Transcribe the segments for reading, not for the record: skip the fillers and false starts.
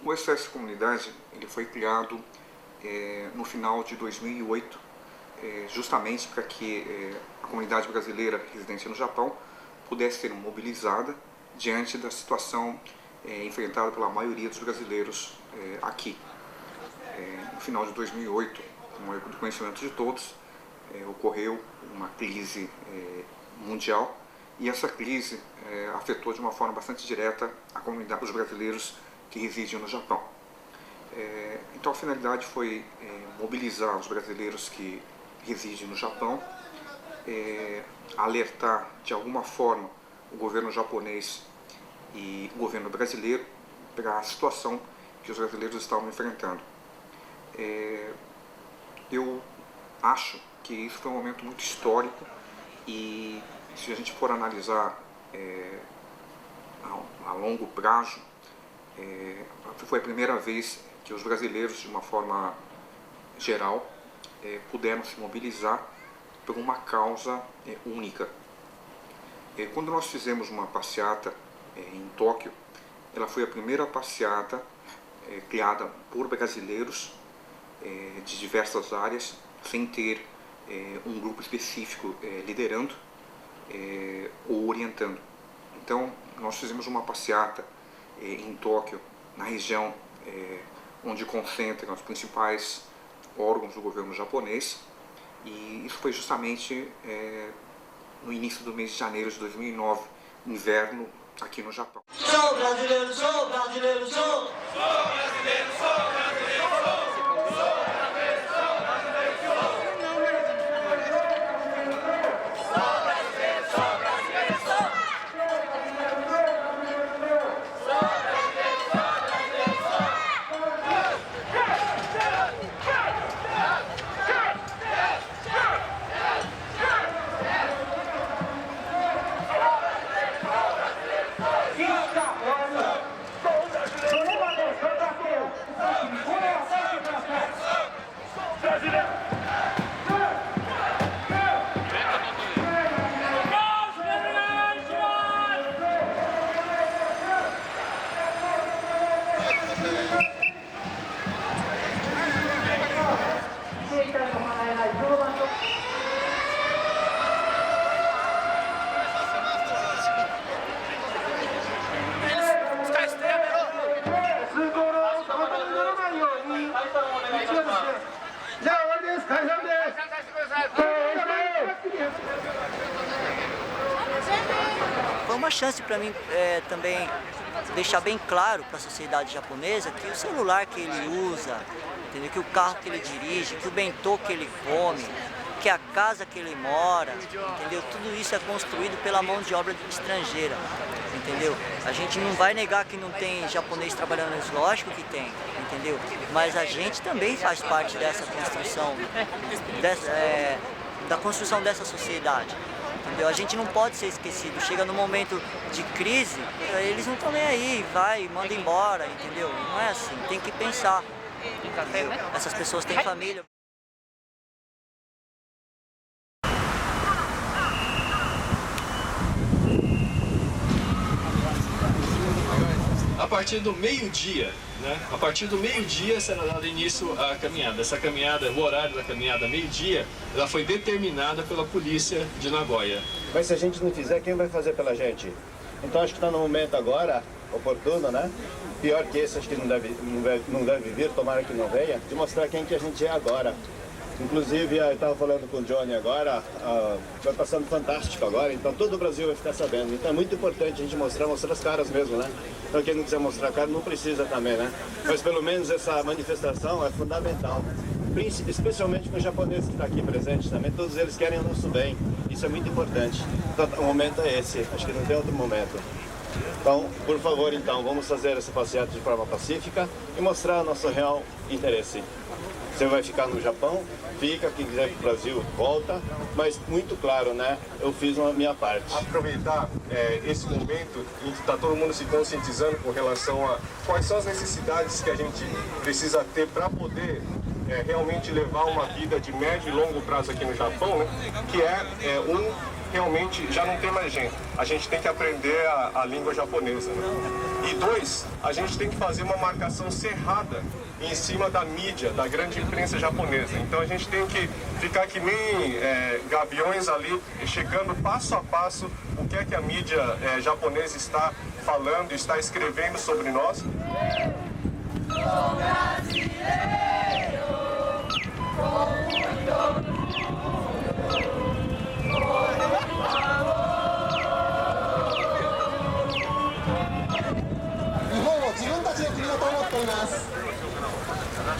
O SOS Comunidade ele foi criado no final de 2008, justamente para que a comunidade brasileira residente no Japão pudesse ser mobilizada diante da situação enfrentada pela maioria dos brasileiros aqui. No final de 2008, como é do conhecimento de todos, ocorreu uma crise mundial, e essa crise afetou de uma forma bastante direta a comunidade dos brasileiros que residem no Japão. Então a finalidade foi mobilizar os brasileiros que residem no Japão, alertar de alguma forma o governo japonês e o governo brasileiro para a situação que os brasileiros estavam enfrentando. Eu acho que isso foi um momento muito histórico, e se a gente for analisar a longo prazo, foi a primeira vez que os brasileiros, de uma forma geral, puderam se mobilizar por uma causa única. Quando nós fizemos uma passeata em Tóquio, ela foi a primeira passeata criada por brasileiros de diversas áreas, sem ter um grupo específico liderando ou orientando. Então, nós fizemos uma passeata em Tóquio, na região onde concentram os principais órgãos do governo japonês, e isso foi justamente no início do mês de janeiro de 2009, inverno aqui no Japão. Sou brasileiro, sou brasileiro, sou! Sou brasileiro, sou brasileiro, sou! Foi uma chance para mim também deixar bem claro para a sociedade japonesa que o celular que ele usa, entendeu? Que o carro que ele dirige, que o bentô que ele come, que a casa que ele mora, entendeu? Tudo isso é construído pela mão de obra estrangeira, entendeu? A gente não vai negar que não tem japonês trabalhando nisso, lógico que tem, entendeu? Mas a gente também faz parte dessa construção, da construção dessa sociedade. Entendeu? A gente não pode ser esquecido. Chega no momento de crise, eles não estão nem aí, vai, manda embora, entendeu? Não é assim, tem que pensar. Entendeu? Essas pessoas têm família. A partir do meio-dia, né? A partir do meio-dia será dado início à caminhada. Essa caminhada, o horário da caminhada meio-dia, ela foi determinada pela polícia de Nagoya. Mas se a gente não fizer, quem vai fazer pela gente? Então acho que está no momento agora, oportuno, né? Pior que esse, acho que não deve vir, tomara que não venha, de mostrar quem que a gente é agora. Inclusive, eu estava falando com o Johnny agora, vai passando fantástico agora, então todo o Brasil vai ficar sabendo. Então é muito importante a gente mostrar as caras mesmo, né? Então quem não quiser mostrar a cara não precisa também, né? Mas pelo menos essa manifestação é fundamental. Especialmente com os japoneses que estão aqui presentes também, todos eles querem o nosso bem. Isso é muito importante. Então o momento é esse, acho que não tem outro momento. Então, por favor, então, vamos fazer essa passeata de forma pacífica e mostrar nosso real interesse. Você vai ficar no Japão, fica, quem quiser ir para o Brasil, volta, mas muito claro, né? Eu fiz a minha parte. Aproveitar esse momento em que está todo mundo se conscientizando com relação a quais são as necessidades que a gente precisa ter para poder realmente levar uma vida de médio e longo prazo aqui no Japão, né? Que é realmente já não tem mais jeito. A gente tem que aprender a língua japonesa, né? E 2, a gente tem que fazer uma marcação cerrada em cima da mídia, da grande imprensa japonesa. Então a gente tem que ficar que nem gaviões ali, checando passo a passo o que é que a mídia japonesa está falando, está escrevendo sobre nós.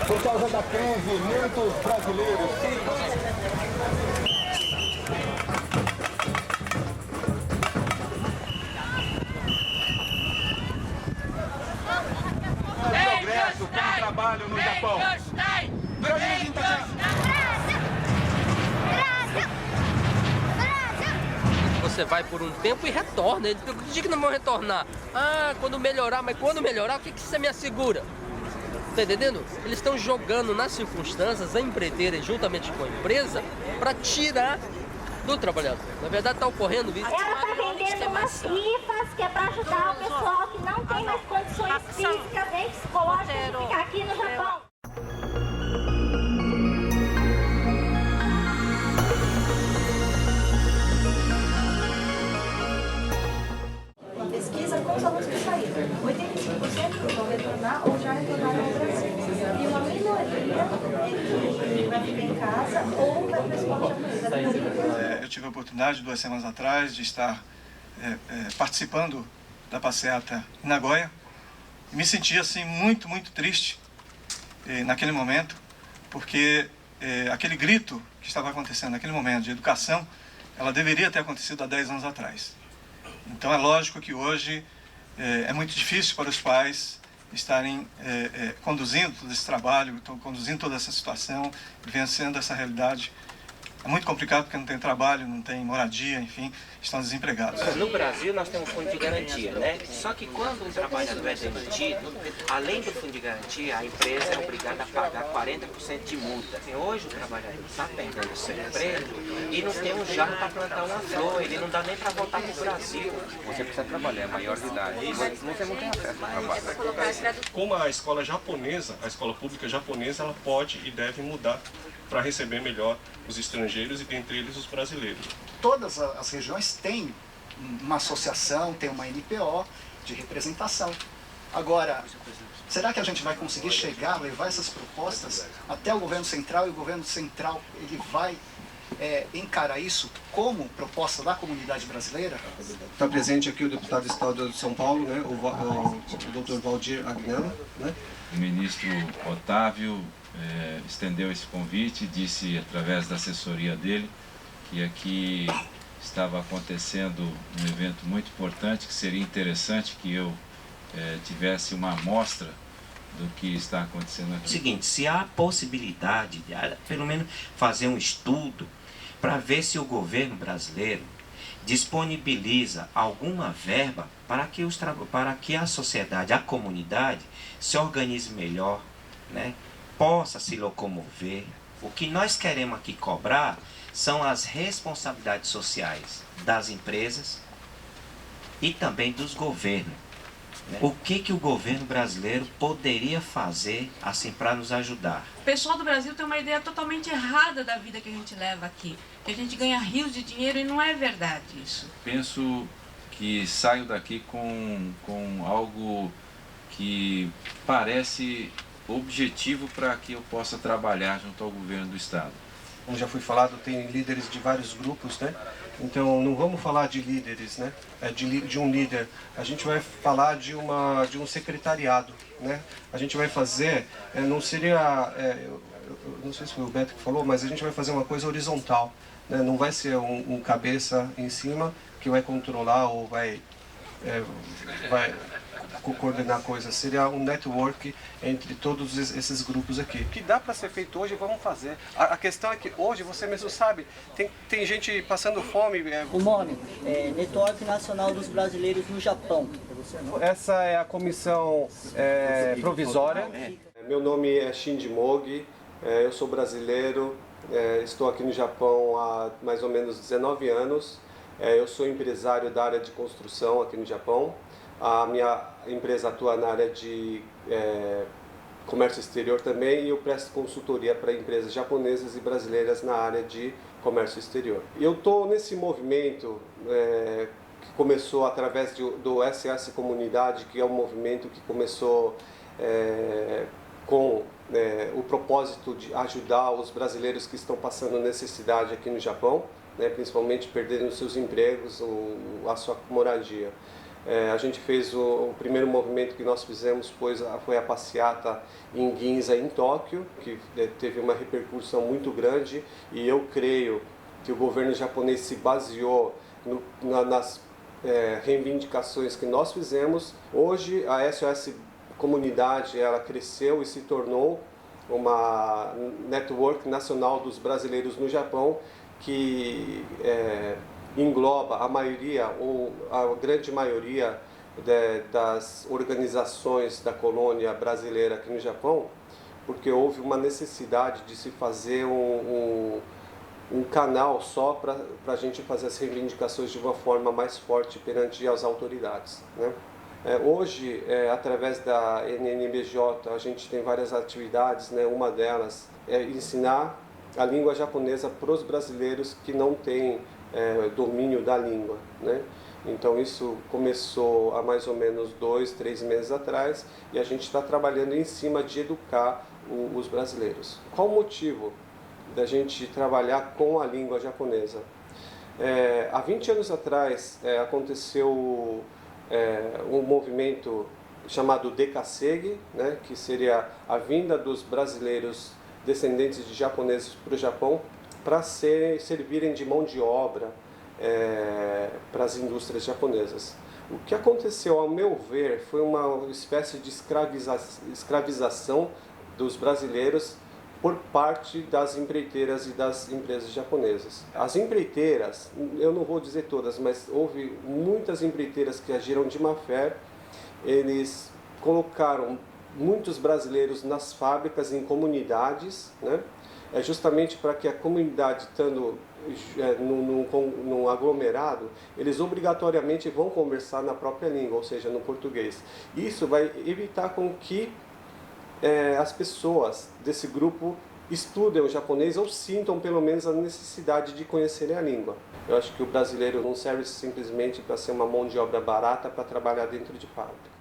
Por causa da crise, muitos brasileiros Progresso com trabalho no Japão. Você vai por um tempo e retorna. Ele pergunta, diz que não vão retornar. Ah, quando melhorar, mas quando melhorar, o que você me assegura? Tá entendendo? Eles estão jogando nas circunstâncias a empreiteira juntamente com a empresa para tirar do trabalhador. Na verdade, está ocorrendo isso. Ela está vendendo umas rifas que é para ajudar o pessoal que não tem mais condições físicas nem psicológicas de ficar aqui no Japão. Uma pesquisa com os alunos que saíram. 85% vão retornar ou já retornaram ao Brasil. E uma minoria vai ficar em casa ou vai para a escola japonesa. Eu tive a oportunidade, 2 semanas atrás, de estar participando da passeata em Nagoya. E me senti assim muito triste naquele momento, porque aquele grito que estava acontecendo naquele momento de educação, ela deveria ter acontecido há 10 anos atrás. Então é lógico que hoje é muito difícil para os pais estarem conduzindo todo esse trabalho, conduzindo toda essa situação, vencendo essa realidade. É muito complicado porque não tem trabalho, não tem moradia, enfim, estão desempregados. No Brasil nós temos um fundo de garantia, né? Só que quando um trabalhador é demitido, além do fundo de garantia, a empresa é obrigada a pagar 40% de multa. Hoje o trabalhador está perdendo seu emprego e não tem um jarro para plantar uma flor, ele não dá nem para voltar para o Brasil. Você precisa trabalhar, é maior de idade, mas você não tem acesso ao trabalho. Como a escola japonesa, a escola pública japonesa, ela pode e deve mudar para receber melhor os estrangeiros e dentre eles os brasileiros. Todas as regiões têm uma associação, tem uma NPO de representação. Agora, será que a gente vai conseguir chegar, levar essas propostas até o governo central e o governo central ele vai encarar isso como proposta da comunidade brasileira? Está presente aqui o deputado estadual de São Paulo, né, o Dr. Valdir Agnello, né? O ministro Otávio estendeu esse convite, disse através da assessoria dele que aqui estava acontecendo um evento muito importante, que seria interessante que eu tivesse uma amostra do que está acontecendo aqui. Seguinte, se há possibilidade de pelo menos fazer um estudo para ver se o governo brasileiro disponibiliza alguma verba para que a sociedade, a comunidade se organize melhor, né? Possa se locomover. O que nós queremos aqui cobrar são as responsabilidades sociais das empresas e também dos governos. Né? O que o governo brasileiro poderia fazer assim para nos ajudar? O pessoal do Brasil tem uma ideia totalmente errada da vida que a gente leva aqui. Que a gente ganha rios de dinheiro e não é verdade isso. Penso que saio daqui com algo que parece objetivo para que eu possa trabalhar junto ao governo do estado. Como já foi falado, tem líderes de vários grupos, né? Então não vamos falar de líderes, né? De um líder. A gente vai falar de um secretariado, né? A gente vai fazer, não seria, eu não sei se foi o Beto que falou, mas a gente vai fazer uma coisa horizontal, né? Não vai ser um cabeça em cima que vai controlar ou vai coordenar coisas, seria um network entre todos esses grupos aqui. O que dá para ser feito hoje, vamos fazer. A questão é que hoje, você mesmo sabe, tem gente passando fome. O nome é Network Nacional dos Brasileiros no Japão. Essa é a comissão provisória. Meu nome é Shinji Mogi, eu sou brasileiro, estou aqui no Japão há mais ou menos 19 anos. Eu sou empresário da área de construção aqui no Japão. A minha empresa atua na área de comércio exterior também e eu presto consultoria para empresas japonesas e brasileiras na área de comércio exterior. Eu estou nesse movimento que começou através do SOS Comunidade, que é um movimento que começou com o propósito de ajudar os brasileiros que estão passando necessidade aqui no Japão, principalmente perdendo seus empregos ou a sua moradia. A gente fez o primeiro movimento que nós fizemos foi a passeata em Ginza, em Tóquio, que teve uma repercussão muito grande, e eu creio que o governo japonês se baseou nas reivindicações que nós fizemos. Hoje a SOS Comunidade ela cresceu e se tornou uma network nacional dos brasileiros no Japão, que engloba a maioria ou a grande maioria das organizações da colônia brasileira aqui no Japão, porque houve uma necessidade de se fazer um canal só para a gente fazer as reivindicações de uma forma mais forte perante as autoridades, né? Hoje, através da NNBJ, a gente tem várias atividades, né? Uma delas é ensinar a língua japonesa para os brasileiros que não têm domínio da língua, né? Então isso começou há mais ou menos 2, 3 meses atrás e a gente está trabalhando em cima de educar os brasileiros. Qual o motivo da gente trabalhar com a língua japonesa? Há 20 anos atrás aconteceu um movimento chamado Dekasegi, né, que seria a vinda dos brasileiros descendentes de japoneses para o Japão para servirem de mão de obra para as indústrias japonesas. O que aconteceu, ao meu ver, foi uma espécie de escravização dos brasileiros por parte das empreiteiras e das empresas japonesas. As empreiteiras, eu não vou dizer todas, mas houve muitas empreiteiras que agiram de má fé. Eles colocaram muitos brasileiros nas fábricas, em comunidades, né? Justamente para que a comunidade, estando num aglomerado, eles obrigatoriamente vão conversar na própria língua, ou seja, no português. Isso vai evitar com que as pessoas desse grupo estudem o japonês ou sintam pelo menos a necessidade de conhecerem a língua. Eu acho que o brasileiro não serve simplesmente para ser uma mão de obra barata para trabalhar dentro de fábrica.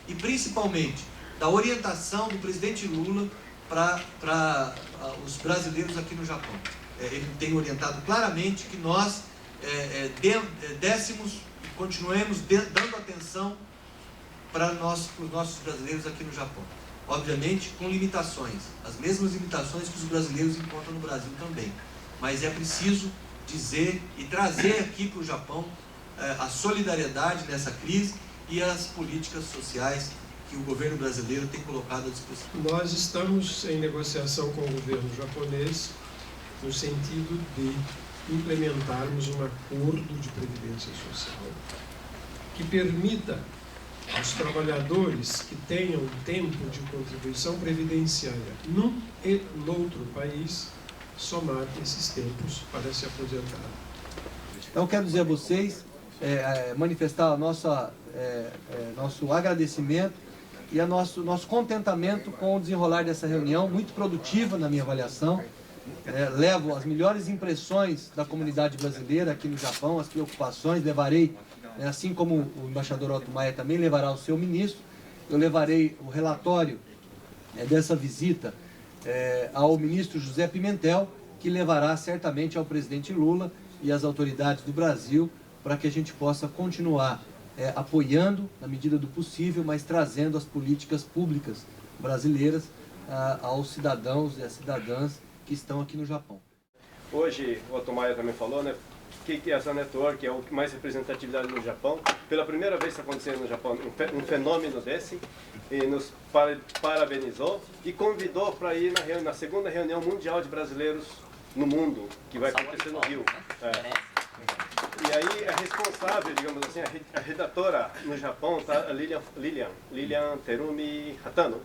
E principalmente da orientação do presidente Lula para os brasileiros aqui no Japão. Ele tem orientado claramente que nós dessemos e continuemos dando atenção para os nossos brasileiros aqui no Japão. Obviamente com limitações, as mesmas limitações que os brasileiros encontram no Brasil também. Mas é preciso dizer e trazer aqui para o Japão a solidariedade nessa crise e as políticas sociais que o governo brasileiro tem colocado à disposição. Nós estamos em negociação com o governo japonês no sentido de implementarmos um acordo de previdência social que permita aos trabalhadores que tenham tempo de contribuição previdenciária num e noutro país somar esses tempos para se aposentar. Então, quero dizer a vocês, manifestar nosso agradecimento e nosso contentamento com o desenrolar dessa reunião, muito produtiva na minha avaliação. Levo as melhores impressões da comunidade brasileira aqui no Japão, as preocupações, levarei, assim como o embaixador Otto Maia também levará o seu ministro, eu levarei o relatório dessa visita ao ministro José Pimentel, que levará certamente ao presidente Lula e às autoridades do Brasil, para que a gente possa continuar apoiando, na medida do possível, mas trazendo as políticas públicas brasileiras aos cidadãos e às cidadãs que estão aqui no Japão. Hoje, o Otto Maia também falou, né? Que essa network é o que mais representatividade no Japão. Pela primeira vez está acontecendo no Japão um fenômeno desse, e nos parabenizou e convidou para ir na segunda reunião mundial de brasileiros no mundo, que vai acontecer no Rio. E aí a responsável, digamos assim, a redatora no Japão, tá, a Lilian Terumi Hatano.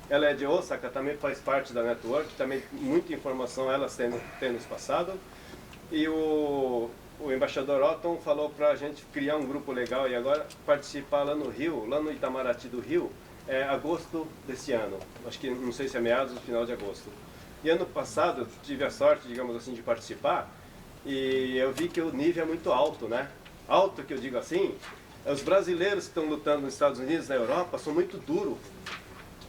ela é de Osaka, também faz parte da network, também muita informação elas têm nos passado. E o embaixador Otton falou para a gente criar um grupo legal e agora participar lá no Rio, lá no Itamaraty do Rio, agosto desse ano. Acho que, não sei se é meados ou final de agosto. E ano passado, tive a sorte, digamos assim, de participar e eu vi que o nível é muito alto, né? Alto, que eu digo assim, os brasileiros que estão lutando nos Estados Unidos, na Europa, são muito duros.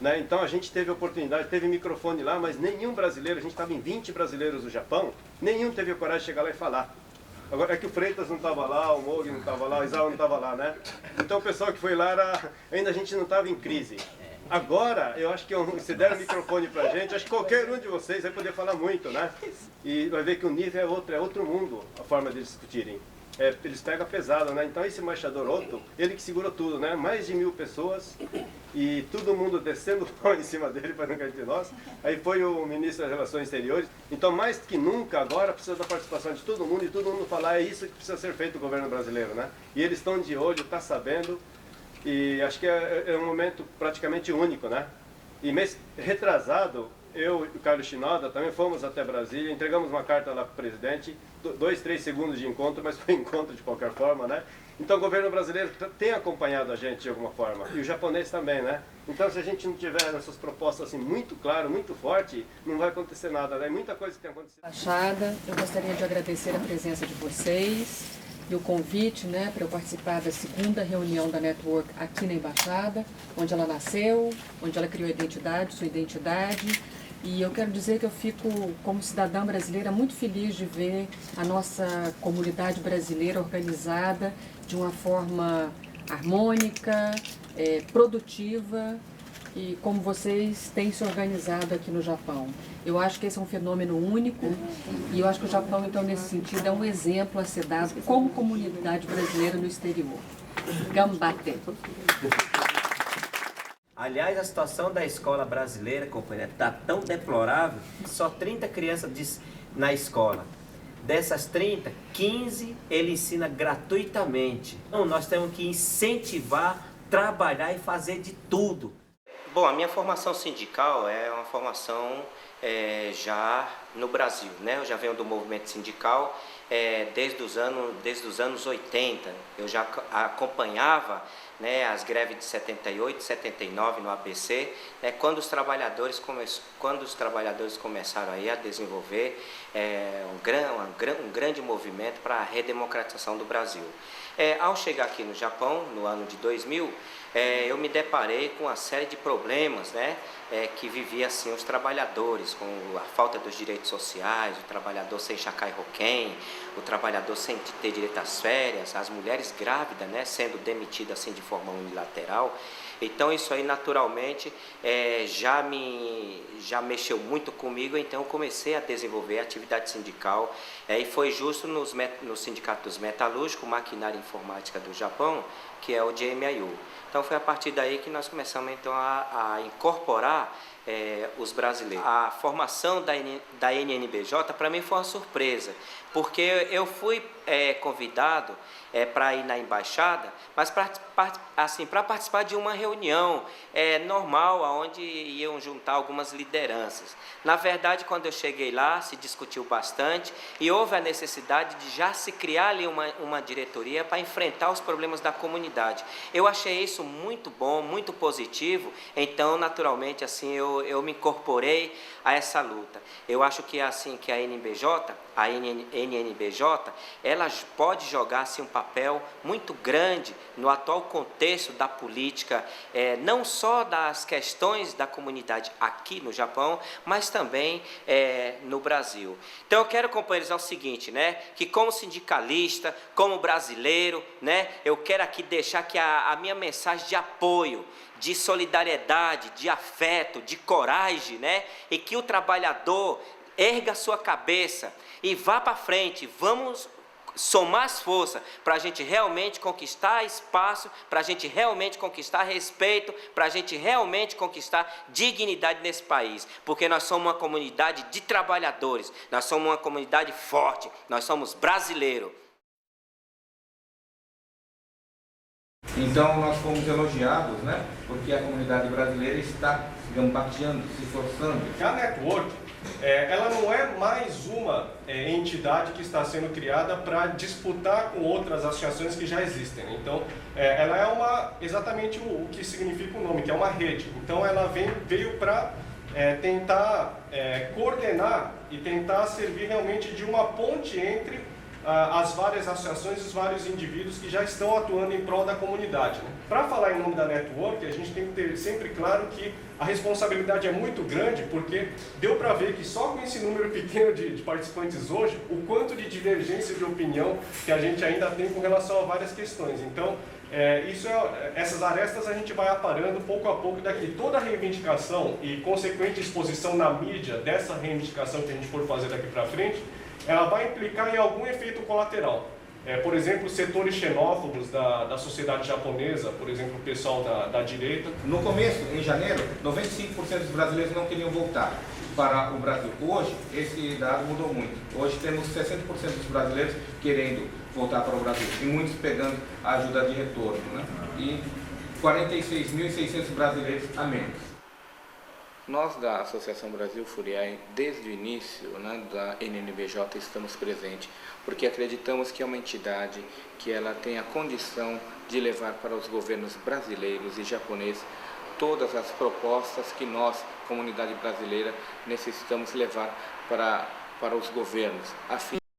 Né? Então a gente teve oportunidade, teve microfone lá, mas nenhum brasileiro, a gente estava em 20 brasileiros no Japão, nenhum teve a coragem de chegar lá e falar. Agora é que o Freitas não estava lá, o Mogi não estava lá, o Isao não estava lá, né? Então o pessoal que foi lá, ainda a gente não estava em crise. Agora, eu acho que se der o microfone pra gente, acho que qualquer um de vocês vai poder falar muito, né? E vai ver que o nível é outro mundo, a forma de discutirem. Eles pegam pesado, né? Então esse embaixador Otto, ele que segurou tudo, né? Mais de 1000 pessoas e todo mundo descendo pau em cima dele para não cair de nós. Aí foi o ministro das Relações Exteriores. Então, mais que nunca, agora precisa da participação de todo mundo e todo mundo falar, é isso que precisa ser feito o governo brasileiro, né? E eles estão de olho, tá sabendo. E acho que é um momento praticamente único, né? E mês retrasado, eu e o Carlos Shinoda também fomos até Brasília, entregamos uma carta lá para o presidente, 2, 3 segundos de encontro, mas foi encontro de qualquer forma, né? Então o governo brasileiro tem acompanhado a gente de alguma forma, e o japonês também, né? Então se a gente não tiver essas propostas assim muito claras, muito forte, não vai acontecer nada, né? Muita coisa que tem acontecido. Embaixada, eu gostaria de agradecer a presença de vocês e o convite, né, para eu participar da segunda reunião da Network aqui na Embaixada, onde ela nasceu, onde ela criou sua identidade. E eu quero dizer que eu fico, como cidadã brasileira, muito feliz de ver a nossa comunidade brasileira organizada de uma forma harmônica, produtiva, e como vocês têm se organizado aqui no Japão. Eu acho que esse é um fenômeno único e eu acho que o Japão, então, nesse sentido, é um exemplo a ser dado como comunidade brasileira no exterior. Gambate! Aliás, a situação da escola brasileira, companheiro, está tão deplorável que só 30 crianças na escola. Dessas 30, 15 ele ensina gratuitamente. Então, nós temos que incentivar, trabalhar e fazer de tudo. Bom, a minha formação sindical é uma formação já no Brasil, né? Eu já venho do movimento sindical desde os anos 80. Eu já acompanhava, né, as greves de 78, 79 no ABC, né, quando os trabalhadores começaram aí a desenvolver um grande movimento para a redemocratização do Brasil. Ao chegar aqui no Japão, no ano de 2000, eu me deparei com uma série de problemas, né, que vivia assim os trabalhadores, com a falta dos direitos sociais, o trabalhador sem shakai hoken, o trabalhador sem ter direito às férias, as mulheres grávidas, né, sendo demitidas assim de forma unilateral. Então isso aí naturalmente já mexeu muito comigo, então eu comecei a desenvolver a atividade sindical e foi justo no Sindicato dos Metalúrgicos, Maquinária e Informática do Japão, que é o JMIU. Então foi a partir daí que nós começamos então a incorporar os brasileiros. A formação da NNBJ para mim foi uma surpresa, porque eu fui convidado para ir na embaixada, mas para participar de uma reunião normal, onde iam juntar algumas lideranças. Na verdade, quando eu cheguei lá, se discutiu bastante e houve a necessidade de já se criar ali uma diretoria para enfrentar os problemas da comunidade. Eu achei isso muito bom, muito positivo, então naturalmente assim eu me incorporei a essa luta. Eu acho que assim que a NNBJ, ela pode jogar assim, um papel muito grande no atual contexto da política, não só das questões da comunidade aqui no Japão, mas também no Brasil. Então eu quero, companheiros, é o seguinte, né, que como sindicalista, como brasileiro, né, eu quero aqui deixar que a minha mensagem de apoio, de solidariedade, de afeto, de coragem, né, e que o trabalhador erga a sua cabeça e vá para frente. Vamos somar as forças para a gente realmente conquistar espaço, para a gente realmente conquistar respeito, para a gente realmente conquistar dignidade nesse país, porque nós somos uma comunidade de trabalhadores, nós somos uma comunidade forte, nós somos brasileiros. Então nós fomos elogiados, né? Porque a comunidade brasileira está digamos, bateando, se esforçando. A network, ela não é mais uma entidade que está sendo criada para disputar com outras associações que já existem. Então, ela é exatamente o que significa o nome, que é uma rede. Então, ela veio para tentar coordenar e tentar servir realmente de uma ponte entre as várias associações e os vários indivíduos que já estão atuando em prol da comunidade, né? Para falar em nome da network, a gente tem que ter sempre claro que a responsabilidade é muito grande, porque deu para ver que só com esse número pequeno de participantes hoje, o quanto de divergência de opinião que a gente ainda tem com relação a várias questões. Então, essas arestas a gente vai aparando pouco a pouco daqui. Toda a reivindicação e consequente exposição na mídia dessa reivindicação que a gente for fazer daqui para frente, ela vai implicar em algum efeito colateral. Por exemplo, setores xenófobos da sociedade japonesa, por exemplo, o pessoal da direita. No começo, em janeiro, 95% dos brasileiros não queriam voltar para o Brasil. Hoje, esse dado mudou muito. Hoje temos 60% dos brasileiros querendo voltar para o Brasil e muitos pegando a ajuda de retorno, né? E 46.600 brasileiros a menos. Nós da Associação Brasil Furiae, desde o início, né, da NNBJ, estamos presentes, porque acreditamos que é uma entidade que ela tem a condição de levar para os governos brasileiros e japoneses todas as propostas que nós, comunidade brasileira, necessitamos levar para os governos.